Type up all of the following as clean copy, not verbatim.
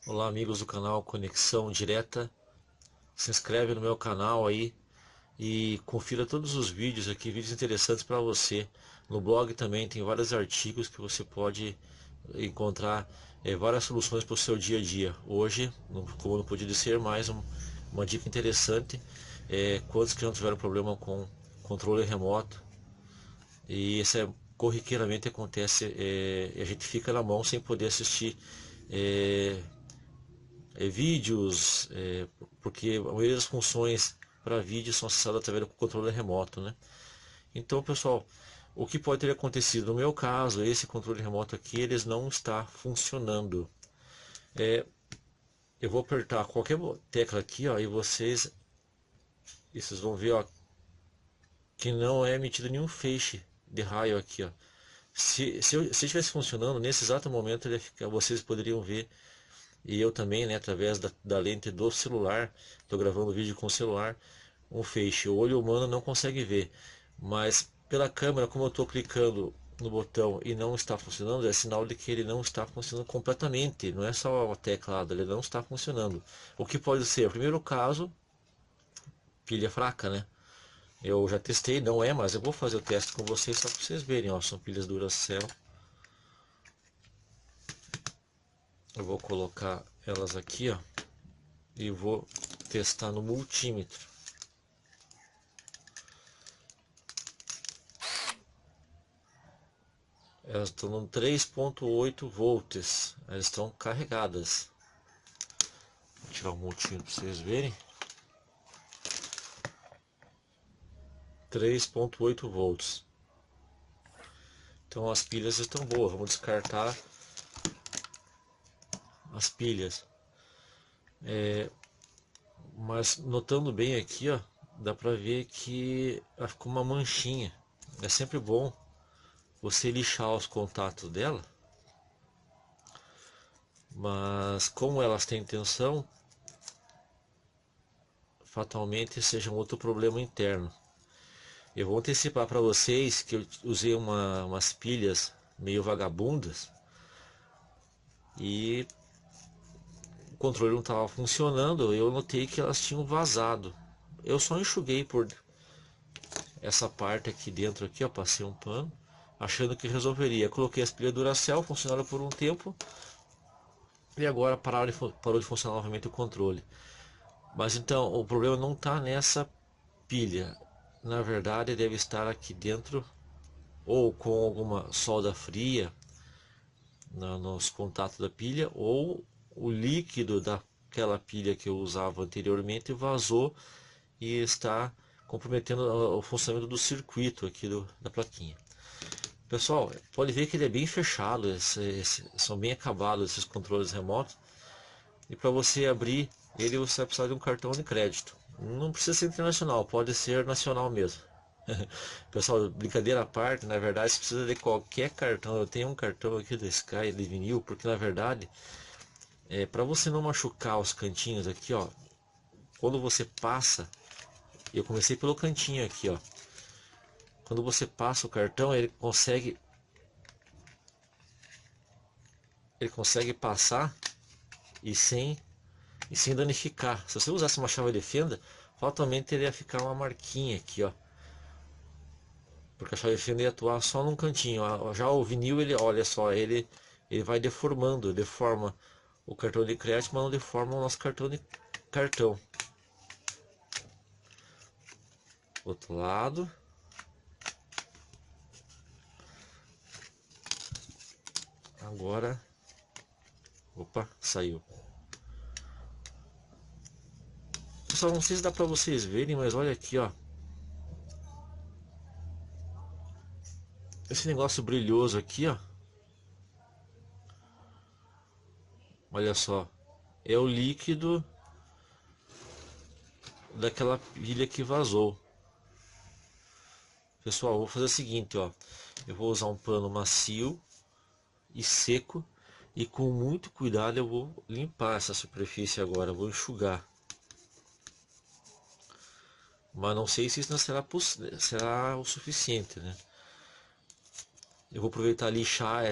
Olá amigos do canal Conexão Direta, se inscreve no meu canal aí e confira todos os vídeos aqui, vídeos interessantes para você. No blog também tem vários artigos que você pode encontrar várias soluções para o seu dia a dia. Hoje, como não podia ser mais, uma dica interessante quantos que não tiveram problema com controle remoto, e isso corriqueiramente acontece, a gente fica na mão sem poder assistir é, vídeos, porque a maioria das funções para vídeo são acessadas através do controle remoto, né? Então, pessoal, o que pode ter acontecido no meu caso, esse controle remoto aqui, eles não está funcionando. Eu vou apertar qualquer tecla aqui, ó, e vocês vão ver, ó, que não é emitido nenhum feixe de raio aqui, ó. Se estivesse funcionando nesse exato momento, vocês poderiam ver. E eu também, né, através da lente do celular, estou gravando vídeo com o celular, um feixe. O olho humano não consegue ver, mas pela câmera, como eu estou clicando no botão e não está funcionando, é sinal de que ele não está funcionando completamente. Não é só a teclado, ele não está funcionando. O que pode ser? O primeiro caso, pilha fraca, né? Eu já testei, não é, mas eu vou fazer o teste com vocês só para vocês verem, ó, são pilhas Duracell. Eu vou colocar elas aqui, ó, e vou testar no multímetro. Elas estão no 3,8 volts. Elas estão carregadas. Vou tirar o multímetro para vocês verem. 3,8 volts. Então as pilhas estão boas. Vamos descartar as pilhas. Mas notando bem aqui, ó, dá para ver que ela ficou uma manchinha. É sempre bom você lixar os contatos dela. Mas como elas têm tensão, fatalmente seja um outro problema interno. Eu vou antecipar para vocês que eu usei umas pilhas meio vagabundas e o controle não estava funcionando. Eu notei que elas tinham vazado. Eu só enxuguei por essa parte aqui dentro aqui, ó, passei um pano, achando que resolveria. Coloquei as pilhas Duracell, funcionaram por um tempo e agora parou de funcionar novamente o controle. Mas então o problema não está nessa pilha. Na verdade deve estar aqui dentro, ou com alguma solda fria nos contatos da pilha, ou o líquido daquela pilha que eu usava anteriormente vazou e está comprometendo o funcionamento do circuito aqui da plaquinha. Pessoal, pode ver que ele é bem fechado, são bem acabados esses controles remotos, e para você abrir ele você vai precisar de um cartão de crédito. Não precisa ser internacional, pode ser nacional mesmo. Pessoal, brincadeira à parte, na verdade você precisa de qualquer cartão. Eu tenho um cartão aqui da Sky de vinil, porque na verdade para você não machucar os cantinhos aqui, ó, quando você passa, eu comecei pelo cantinho aqui, ó. Quando você passa o cartão, ele consegue passar e sem danificar. Se você usasse uma chave de fenda, fatalmente ele ia ficar uma marquinha aqui, ó. Porque a chave de fenda ia atuar só num cantinho. Já o vinil, ele, olha só, ele vai deformando, deforma o cartão de crédito, mas não deforma o nosso cartão. Outro lado. Agora, opa, saiu. Pessoal, não sei se dá pra vocês verem, mas olha aqui, ó. Esse negócio brilhoso aqui, ó. Olha só. É o líquido daquela pilha que vazou. Pessoal, eu vou fazer o seguinte, ó. Eu vou usar um pano macio e seco. E com muito cuidado eu vou limpar essa superfície agora. Eu vou enxugar. Mas não sei se isso não será o suficiente, né? Eu vou aproveitar e lixar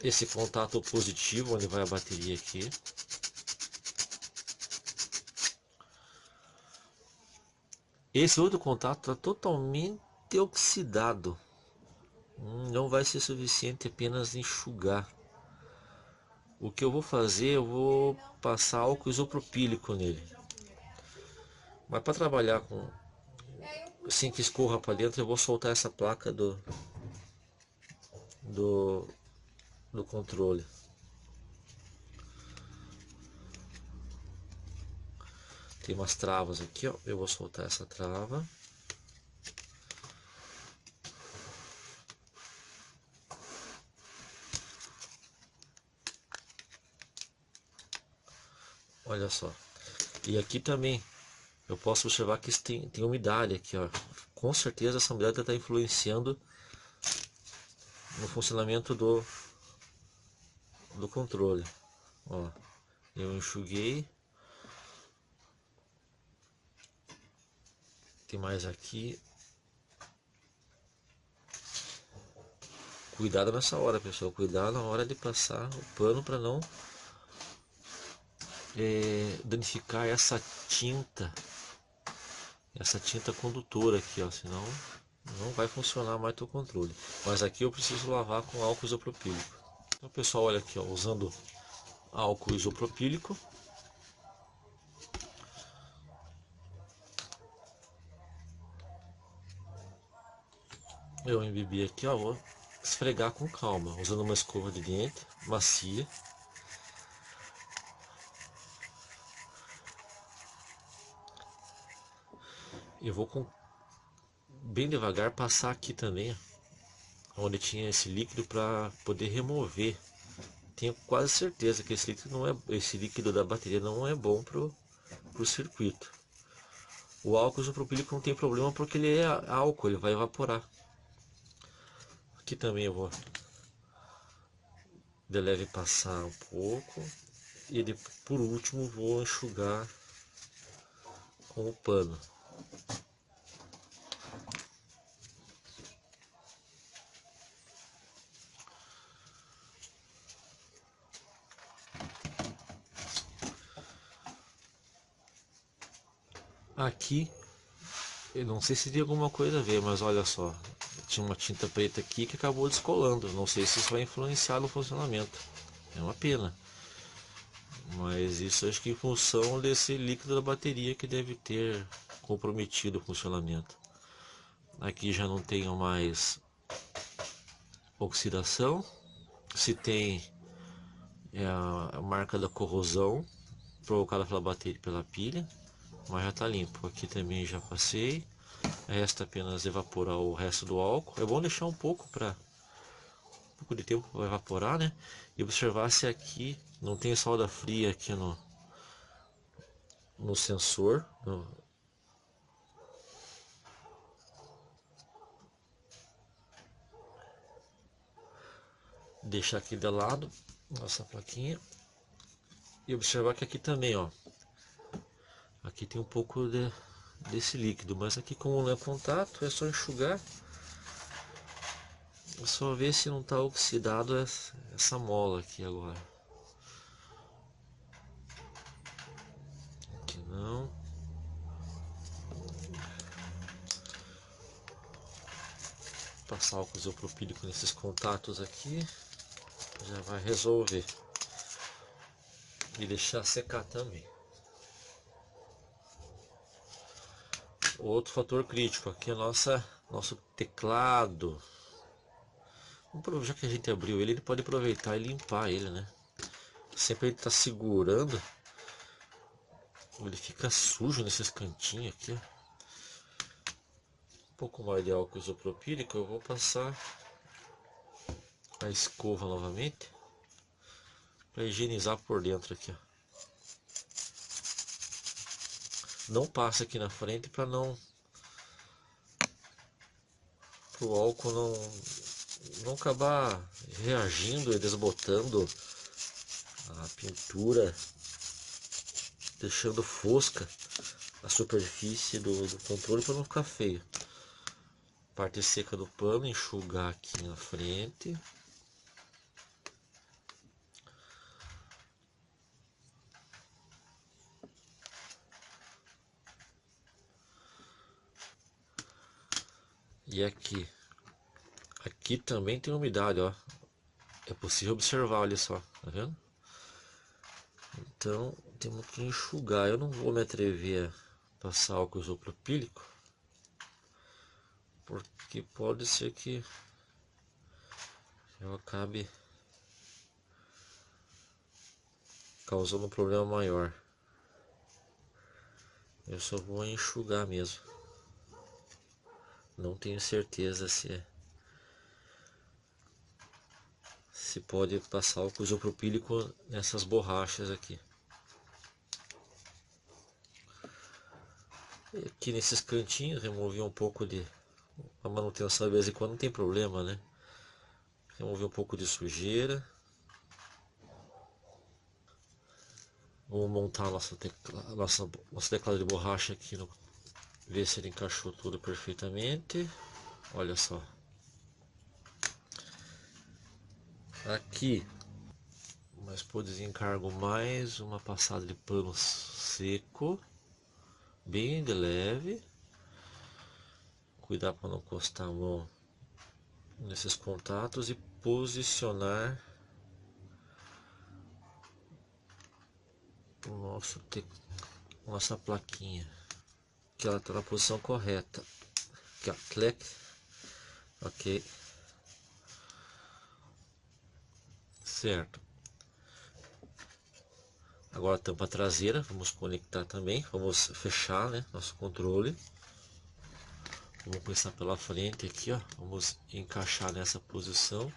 esse contato positivo onde vai a bateria aqui. Esse outro contato está totalmente oxidado. Não vai ser suficiente apenas enxugar. O que eu vou fazer, eu vou passar álcool isopropílico nele. Mas para trabalhar com assim que escorra para dentro, eu vou soltar essa placa do, do controle. Tem umas travas aqui, ó. Eu vou soltar essa trava. Olha só. E aqui também eu posso observar que tem umidade aqui, ó. Com certeza essa umidade está influenciando no funcionamento do controle. Ó, eu enxuguei. Tem mais aqui. Cuidado nessa hora, pessoal. Cuidado na hora de passar o pano para não danificar essa tinta condutora aqui, ó. Senão não vai funcionar mais o controle. Mas aqui eu preciso lavar com álcool isopropílico. Então, pessoal, olha aqui, ó, usando álcool isopropílico. Eu embebi aqui, ó, vou esfregar com calma, usando uma escova de dente macia. Eu vou bem devagar passar aqui também, onde tinha esse líquido, para poder remover. Tenho quase certeza que esse líquido da bateria não é bom pro circuito. O álcool isopropílico não tem problema porque ele é álcool, ele vai evaporar. Aqui também eu vou de leve passar um pouco e por último vou enxugar com o pano. Aqui eu não sei se tem alguma coisa a ver, mas olha só, tinha uma tinta preta aqui que acabou descolando. Não sei se isso vai influenciar no funcionamento. É uma pena. Mas isso acho que em função desse líquido da bateria que deve ter comprometido o funcionamento. Aqui já não tenho mais oxidação. Se tem a marca da corrosão provocada pela bateria, pela pilha, mas já está limpo. Aqui também já passei. Resta apenas evaporar o resto do álcool. É bom deixar um pouco de tempo para evaporar, né? E observar se aqui não tem solda fria aqui no sensor. Deixar aqui de lado nossa plaquinha e observar que aqui também, ó, aqui tem um pouco desse líquido, mas aqui como não é contato, é só enxugar. É só ver se não está oxidado essa mola aqui agora. Aqui não. Passar álcool isopropílico nesses contatos aqui já vai resolver. E deixar secar também. Outro fator crítico aqui é nosso teclado. Já que a gente abriu ele pode aproveitar e limpar ele, né? Sempre ele está segurando, ele fica sujo nesses cantinhos aqui. Um pouco mais de álcool isopropílico, eu vou passar a escova novamente para higienizar por dentro aqui, ó. Não passa aqui na frente para o álcool não acabar reagindo e desbotando a pintura, deixando fosca a superfície do controle para não ficar feio. Parte seca do pano, enxugar aqui na frente. E aqui também tem umidade, ó. É possível observar, olha só, tá vendo? Então temos que enxugar. Eu não vou me atrever a passar álcool isopropílico, porque pode ser que eu acabe causando um problema maior. Eu só vou enxugar mesmo. Não tenho certeza se pode passar álcool isopropílico nessas borrachas aqui. E aqui nesses cantinhos removi um pouco de a manutenção, de vez em quando não tem problema, né? Removi um pouco de sujeira. Vamos montar nosso teclado de borracha aqui, ver se ele encaixou tudo perfeitamente. Olha só. Aqui, mas por desencargo, mais uma passada de pano seco, bem de leve. Cuidar para não encostar a mão nesses contatos e posicionar o nossa plaquinha, que ela está na posição correta. Aqui, ó, clique, ok, certo. Agora a tampa traseira, vamos conectar também, vamos fechar, né, nosso controle. Vamos começar pela frente aqui, ó, vamos encaixar nessa posição.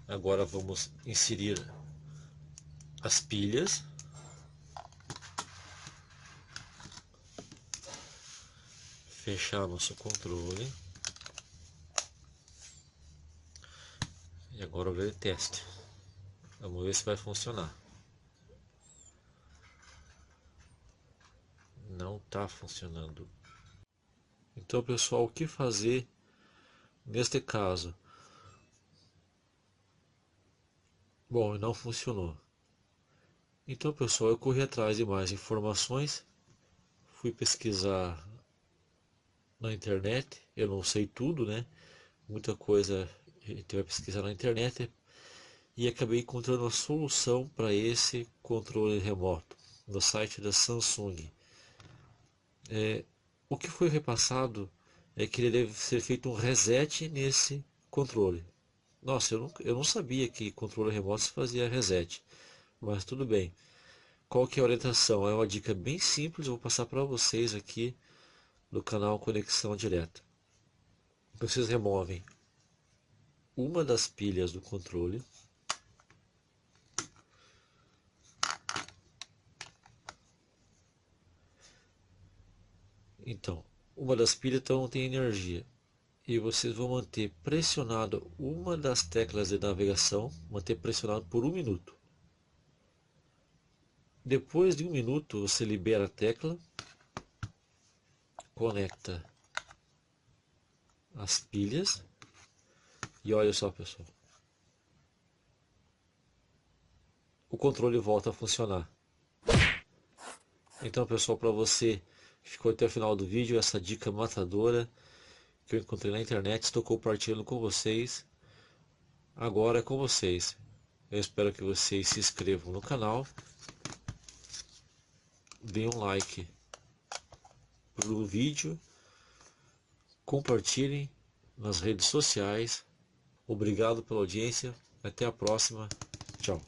Agora vamos inserir as pilhas. Fechar nosso controle. E agora ver o teste. Vamos ver se vai funcionar. Não está funcionando. Então, pessoal, o que fazer neste caso? Bom, não funcionou. Então, pessoal, eu corri atrás de mais informações. Fui pesquisar na internet. Eu não sei tudo, né? Muita coisa a gente vai pesquisar na internet. E acabei encontrando a solução para esse controle remoto no site da Samsung. O que foi repassado é que ele deve ser feito um reset nesse controle. Nossa, eu não sabia que controle remoto se fazia reset, mas tudo bem. Qual que é a orientação? É uma dica bem simples, eu vou passar para vocês aqui no canal Conexão Direta. Vocês removem uma das pilhas do controle. Então, uma das pilhas então não tem energia. E vocês vão manter pressionado uma das teclas de navegação, manter pressionado por 1 minuto. Depois de 1 minuto, você libera a tecla, conecta as pilhas e olha só, pessoal, o controle volta a funcionar. Então, pessoal, para você que ficou até o final do vídeo, essa dica matadora que eu encontrei na internet, estou compartilhando com vocês. Agora é com vocês. Eu espero que vocês se inscrevam no canal, deem um like pro vídeo, compartilhem nas redes sociais. Obrigado pela audiência, até a próxima, tchau.